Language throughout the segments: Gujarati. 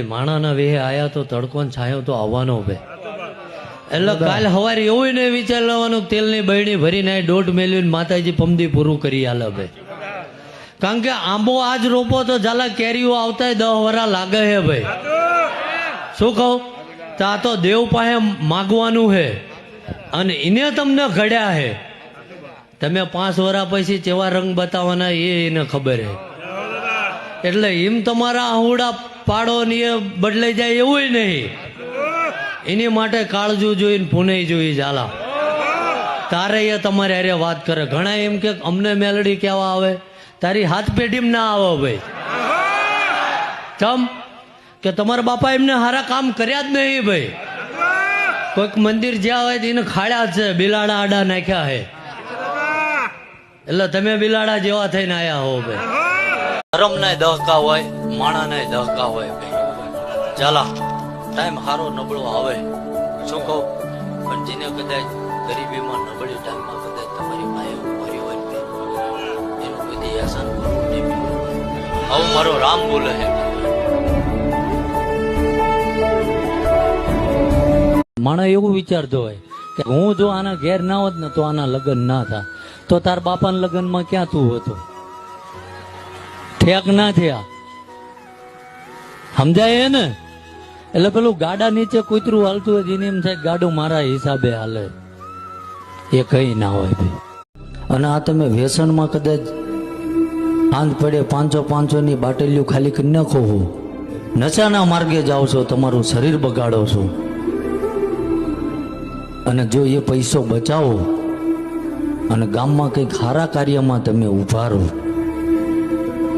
માણાના વેહે આયા તો તડકો ને છાયો તો આવવાનો બે એટલે કાલ સવારે એવું નહીં વિચાર લેવાનું તેલની બહેણી ભરીને દોઢ મેલ્યું માતાજી પમદી પૂરું કરી આલે બે કારણ કે આંબો આજ રોપો તો ઝાલા કેરીઓ આવતા 10 વરા લાગે હે ભાઈ શું કહું તો આ તો દેવ પાસે માગવાનું હે અને એને તમને ઘડ્યા હે તમે 5 વરા પછી કેવા રંગ બતાવવાના એને ખબર હે એટલે એમ તમારા આહુડા પાડો ને એ બદલાઈ જાય એવું નહીં એની માટે કાળજું જોઈને પુણે જોઈ ઝાલા તારે એ તમારે અરે વાત કરે ઘણા એમ કે અમને મેલડી કેવા આવે તારી હાથ પેઢીમાં ના આવે ભાઈ ચમ કે તમારા બાપા એમને સારા કામ કર્યા જ નહીં ભાઈ કોઈક મંદિર જ્યાં હોય એને ખાડ્યા છે બિલાડા આડા નાખ્યા હે એટલે તમે બિલાડા જેવા થઈને આયા હો ભાઈ ધર્મ ના દહકા હોય માણા ના દહકા હોય ભાઈ ચાલા ટાઈમ સારો નબળો આવે શું કહું પણ જેને કદાચ ગરીબીમાં નબળી ટાઈમમાં કદાચ તમારી માએ ઉભરી હોય એનું બધી આસાન કરવું નહીં આવું મારો રામ બોલે છે માણસ એવું વિચારતો હોય કે હું જો આના ઘેર ના હોત ને તો આના લગ્ન ના થા તો તાર બાપાના લગ્નમાં ક્યાં તું હતો ઠેક ના થયા સમજાય ને એટલે પેલું ગાડા નીચે કૂતરું હાલતું હોય જેને એમ થાય ગાડું મારા હિસાબે હાલે એ કઈ ના હોય ભાઈ અને આ તમે વ્યસનમાં કદાચ આંધ પડે 500 ની બાટલીઓ ખાલી કરી નાખો નશાના માર્ગે જાઓ છો તમારું શરીર બગાડો છો અને જો એ પૈસો બચાવો અને ગામમાં કંઈક સારા કાર્યમાં તમે ઉભા રહો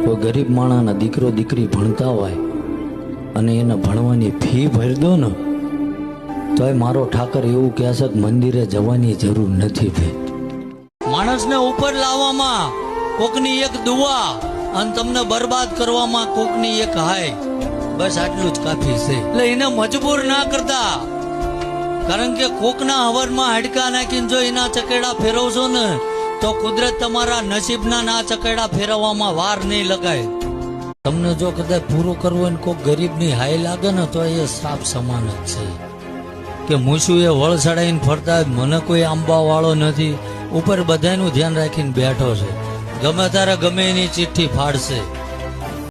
કોઈ ગરીબ માણસના દીકરો દીકરી ભણતા હોય અને એને ભણવાની ફી ભરી દો ને તો મારો ઠાકર એવું કહે છે કે મંદિરે જવાની જરૂર નથી ભાઈ માણસને ઉપર લાવવામાં કોકની એક દુઆ અને તમને બરબાદ કરવામાં કોકની એક હાય બસ આટલું જ કાફી છે એટલે એને મજબૂર ના કરતા કારણ કે કોકના હવરમાં હાડકા નાખીને જો એના ચકેડા ફેરવશો ને તો કુદરત તમારા નસીબના ના ચકેડા ફેરવવામાં વાર નહીં લગાય તમને જો કદાચ પૂરું કરવું હોય ને કોઈ ગરીબની હાય લાગે ને તો એ સાપ સમાન જ છે કે મૂછું એ વળ ચડાવીને ફરતા મને કોઈ આંબા વાળો નથી ઉપર બધાનું ધ્યાન રાખીને બેઠો છે ગમે તારે ગમે એની ચિઠ્ઠી ફાડશે